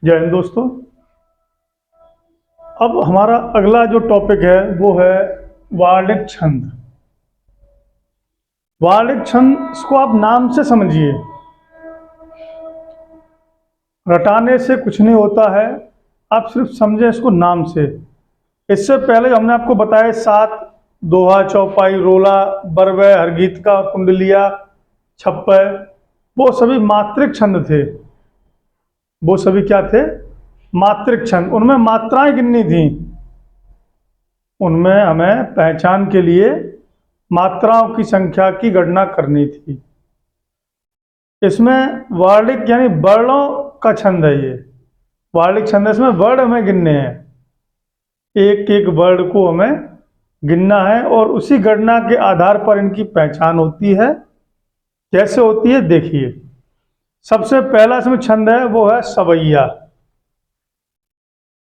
जय हिंद दोस्तों। अब हमारा अगला जो टॉपिक है वो है वार्लिक छंद। वार्लिक छंद, इसको आप नाम से समझिए, रटाने से कुछ नहीं होता है। आप सिर्फ समझें इसको नाम से। इससे पहले हमने आपको बताया सात, दोहा, चौपाई, रोला, बरवै, हरगीतका, कुंडलिया, छप्पय, वो सभी मात्रिक छंद थे। वो सभी क्या थे? मात्रिक छंद। उनमें मात्राएं गिननी थी। उनमें हमें पहचान के लिए मात्राओं की संख्या की गणना करनी थी। इसमें वार्लिक यानी वर्णों का छंद है। ये वार्लिक छंद है, इसमें वर्ण हमें गिनने हैं। एक एक वर्ड को हमें गिनना है और उसी गणना के आधार पर इनकी पहचान होती है। कैसे होती है देखिए। सबसे पहला इसमें छंद है वो है सवैया।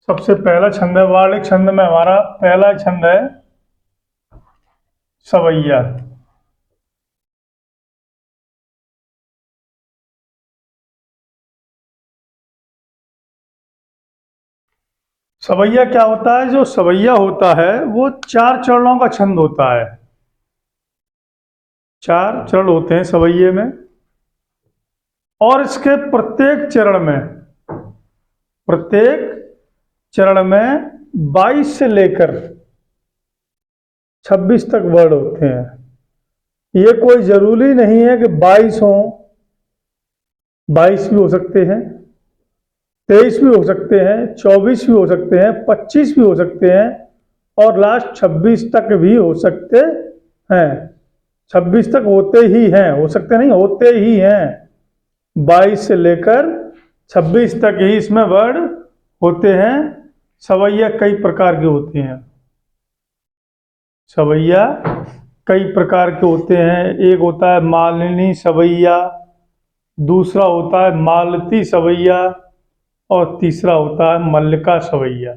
सबसे पहला छंद है वार्लिक छंद में, हमारा पहला छंद है सवैया। सवैया क्या होता है? जो सवैया होता है वो चार चरणों का छंद होता है। चार चरण होते हैं सवैये में, और इसके प्रत्येक चरण में 22 से लेकर 26 तक वर्ड होते हैं। ये कोई जरूरी नहीं है कि 22 हो, 22 भी हो सकते हैं, 23 भी हो सकते हैं, 24 भी हो सकते हैं, 25 भी हो सकते हैं, और लास्ट 26 तक भी हो सकते हैं। 26 तक होते ही हैं, हो सकते नहीं, होते ही हैं। 22 से लेकर 26 तक ही इसमें वर्ड होते हैं। सवैया कई प्रकार के होते हैं। सवैया कई प्रकार के होते हैं। एक होता है मालिनी सवैया, दूसरा होता है मालती सवैया, और तीसरा होता है मल्लिका सवैया।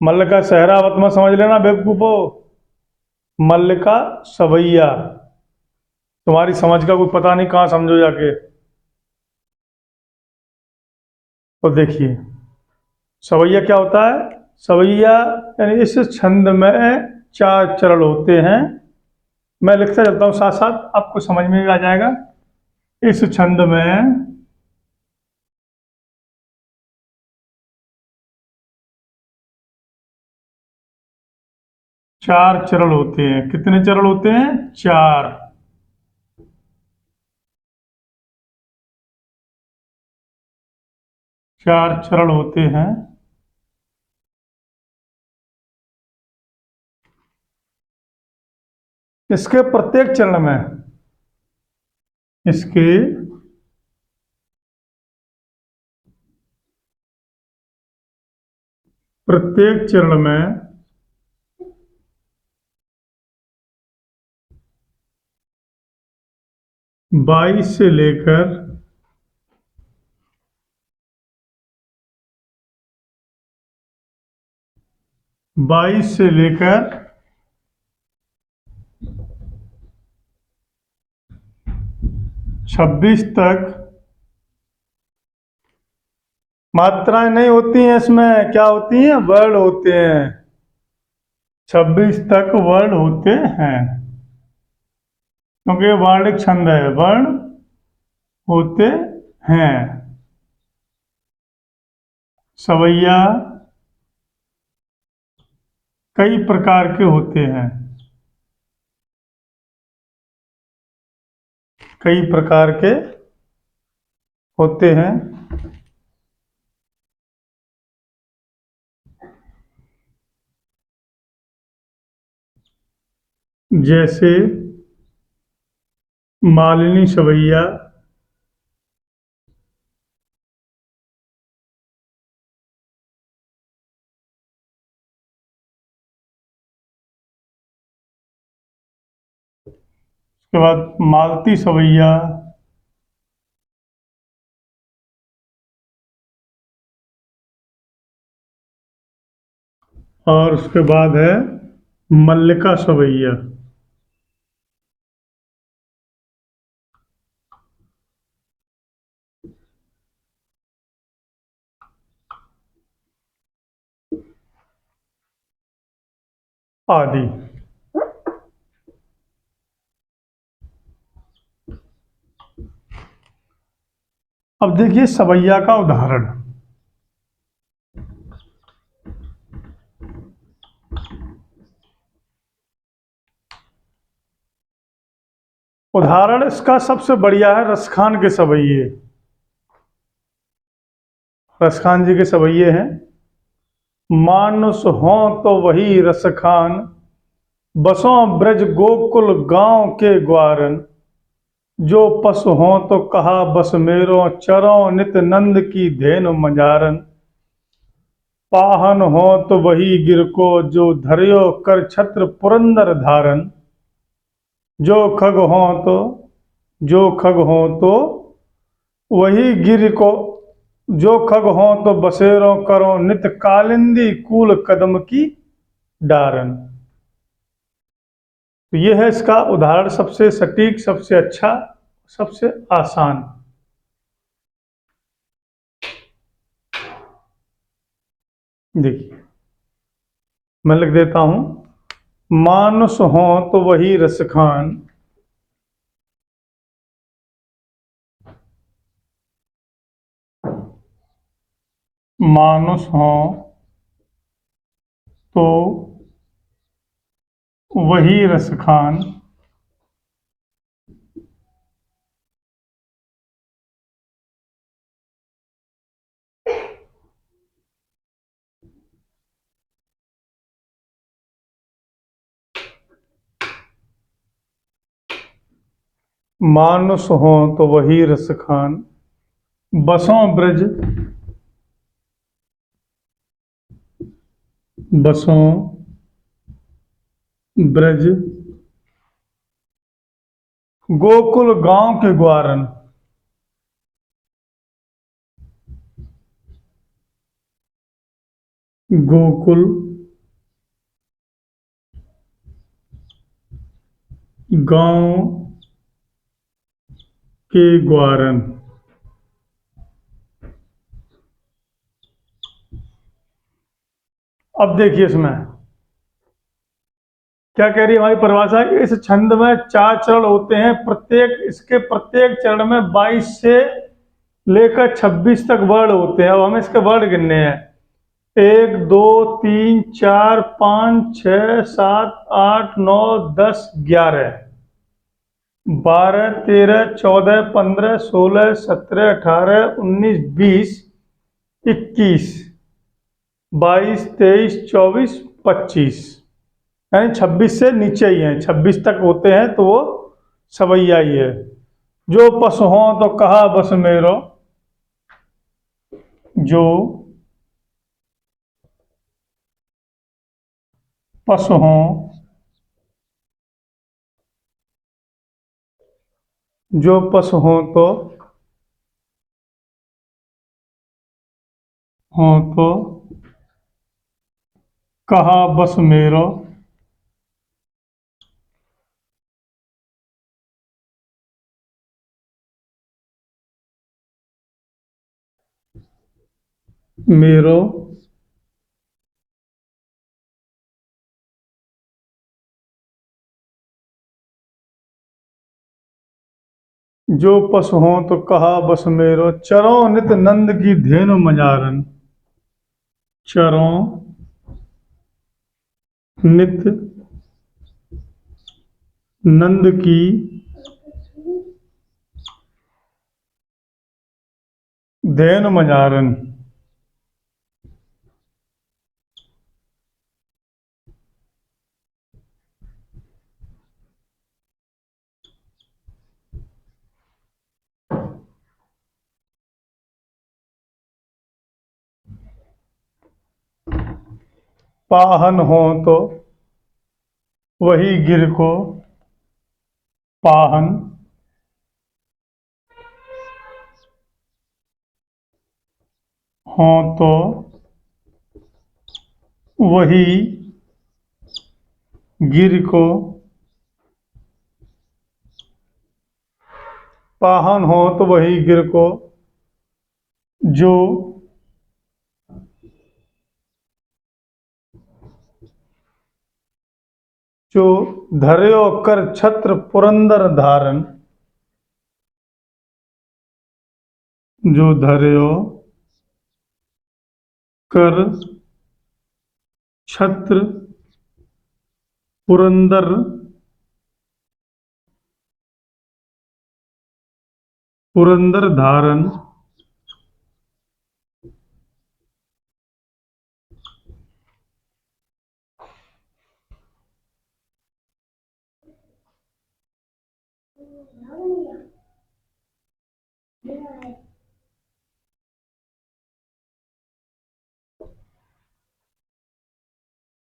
मल्लिका सहरावत में समझ लेना बेवकूफो। मल्लिका सवैया, तुम्हारी समझ का कोई पता नहीं, कहाँ समझो जाके। तो देखिए सवैया क्या होता है। सवैया यानी इस छंद में चार चरण होते हैं। मैं लिखता चलता हूँ साथ साथ, आपको समझ में भी आ जाएगा। इस छंद में चार चरण होते हैं। कितने चरण होते हैं? चार। चार चरण होते हैं। इसके प्रत्येक चरण में, इसके प्रत्येक चरण में 22 से लेकर 26 तक मात्राएं नहीं होती हैं। इसमें क्या होती हैं? वर्ड होते हैं। 26 तक वर्ड होते हैं, क्योंकि वर्णिक छंद है, वर्ण होते हैं। सवैया कई प्रकार के होते हैं। कई प्रकार के होते हैं। जैसे मालिनी सवैया, उसके बाद मालती सवैया, और उसके बाद है मल्लिका सवैया। आदि। अब देखिए सवैया का उदाहरण। उदाहरण इसका सबसे बढ़िया है रसखान के सवैये। रसखान जी के सवैये हैं। मानुष हों तो वही रसखान, बसों ब्रज गोकुल गांव के ग्वारन। जो पशु हों तो कहा बस मेरो, चरों नित नंद की धेनु मझारन। पाहन हो तो वही गिर को, जो धर्यो कर छत्र पुरंदर धारन। जो खग हो तो जो खग हो तो वही गिर को, जो खग हो तो बसेरों करो नित कालिंदी कूल कदम की डारन। तो ये है इसका उदाहरण, सबसे सटीक, सबसे अच्छा, सबसे आसान। देखिए मैं लिख देता हूं। मानुष हो तो वही रसखान, मानुष हो तो वही रसखान, मानुष हो तो वही रसखान, बसों ब्रज, बसों ब्रज गोकुल गांव के ग्वारन। गोकुल गांव के ग्वारन। अब देखिए इसमें क्या कह रही है हमारी परिभाषा कि इस छंद में 4 चरण होते हैं, प्रत्येक चरण में 22 से लेकर 26 तक वर्ड होते हैं। अब हमें इसके वर्ड गिनने हैं। 1 2 3 4 5 6 7 8 9 10 11, 12 13 14 15 16 17 18 19 20 21 22 23 24 25, यानी 26 से नीचे ही हैं। 26 तक होते हैं तो वो सवैया ही है। जो पशु हो तो कहा बस मेरो, जो पशु हो, जो पशु हो तो कहा बस मेरो, मेरो। जो पशु हो तो कहा बस मेरो, चरों नित नंद की धेनु मझारन। चरों नित नंद की धेनु मझारन। पाहन हो तो वही गिर को, पाहन हो तो वही गिर को, पाहन हो तो वही गिर को, जो जो धर्यो कर छत्र पुरंदर धारण, जो धर्यो कर छत्र पुरंदर धारण,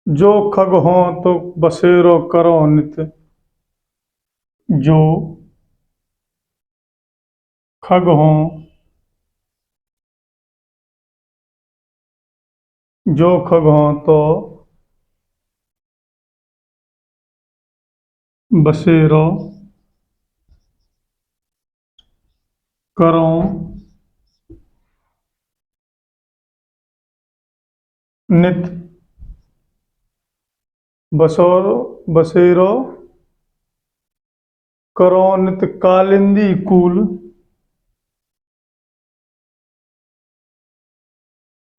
जो खग हो तो बसेरो करो नित, जो खग हो, जो खग हो तो बसेरो करो नित, बसेरो करो नित कालिंदी कूल,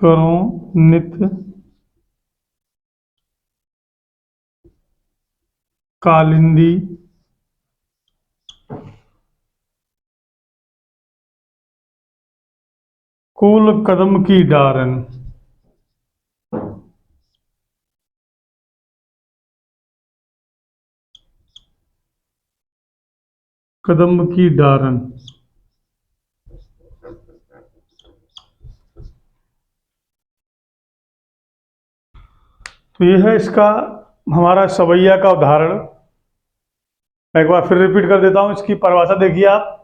करो नित कालिंदी कूल कदम की डारन, कदम की डारन। तो ये है इसका हमारा सवैया का उदाहरण। मैं एक बार फिर रिपीट कर देता हूँ। इसकी परिभाषा देखिए आप।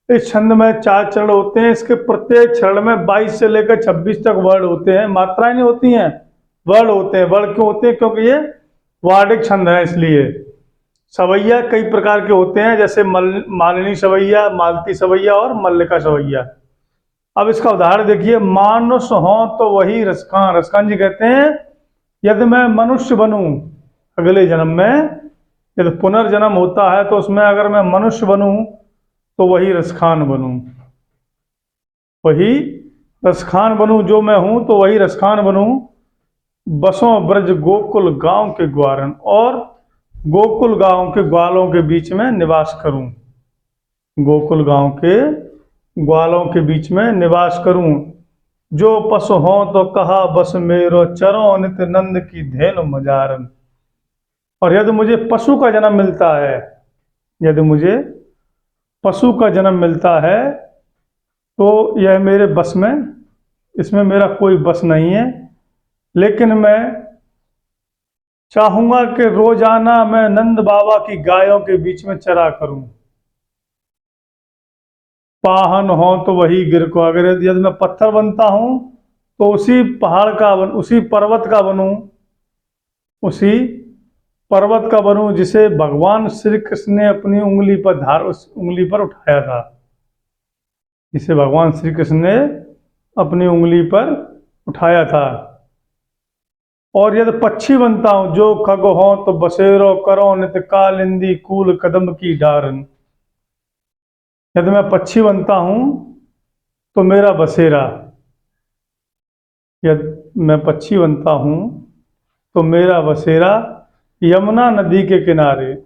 इस छंद में 4 चरण होते हैं। इसके प्रत्येक चरण में 22 से लेकर 26 तक वर्ड होते हैं। मात्राएं नहीं होती हैं, वर्ड होते हैं। वर्ड क्यों होते हैं? क्योंकि ये वार्डिक छंद है, इसलिए। सवैया कई प्रकार के होते हैं, जैसे मालिनी सवैया, मालती सवैया और मल्लिका सवैया। अब इसका उदाहरण देखिए। मानुष हो तो वही रसखान। रसखान जी कहते हैं यदि मैं मनुष्य बनूं अगले जन्म में, यदि पुनर्जन्म होता है तो उसमें अगर मैं मनुष्य बनूं तो वही रसखान बनूं, वही रसखान बनूं। जो मैं हूं तो वही रसखान बनूं। बसों ब्रज गोकुल गांव के ग्वारन, और गोकुल गांव के ग्वालों के बीच में निवास करूं। गोकुल गांव के ग्वालों के बीच में निवास करूं। जो पशु हो तो कहा बस मेरो, चरो नित नंद की धेनु मजारन। और यदि मुझे पशु का जन्म मिलता है, यदि मुझे पशु का जन्म मिलता है तो यह मेरे बस में, इसमें मेरा कोई बस नहीं है। लेकिन मैं चाहूंगा कि रोजाना मैं नंद बाबा की गायों के बीच में चरा करूं। पाहन हो तो वही गिर को, अगर यदि मैं पत्थर बनता हूं तो उसी पहाड़ का उसी पर्वत का बनूं, उसी पर्वत का बनूं जिसे भगवान श्री कृष्ण ने अपनी उंगली पर उस उंगली पर उठाया था, जिसे भगवान श्री कृष्ण ने अपनी उंगली पर उठाया था। और यदि पक्षी बनता हूं, जो खग हो तो बसेरो करो नित कालिंदी कूल कदम की डारन। यदि मैं पक्षी बनता हूं तो मेरा बसेरा, यदि मैं पक्षी बनता हूं तो मेरा बसेरा यमुना नदी के किनारे,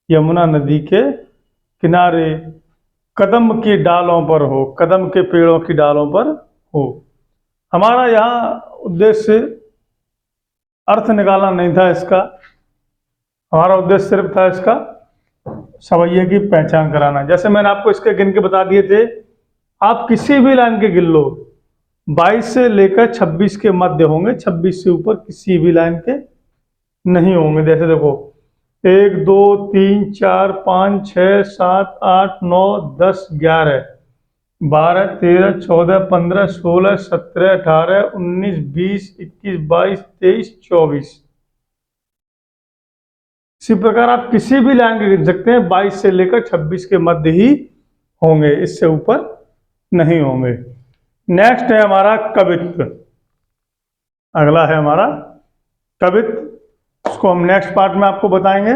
यमुना नदी के किनारे कदम की डालों पर हो, कदम के पेड़ों की डालों पर हो। हमारा यहाँ उद्देश्य अर्थ निकालना नहीं था इसका, हमारा उद्देश्य सिर्फ था इसका सवैये की पहचान कराना। जैसे मैंने आपको इसके गिन के बता दिए थे, आप किसी भी लाइन के गिन लो, 22 से लेकर 26 के मध्य होंगे, 26 से ऊपर किसी भी लाइन के नहीं होंगे। जैसे देखो 1 2 3 4 5 6 7 8 9 10 11 12 13 14 15 16 17 18 19 20 21 22 23 24। इसी प्रकार आप किसी भी लाइन के गिन सकते हैं, 22 से लेकर 26 के मध्य ही होंगे, इससे ऊपर नहीं होंगे। नेक्स्ट है हमारा कवित्व। अगला है हमारा कवित्व। उसको इसको हम नेक्स्ट पार्ट में आपको बताएंगे।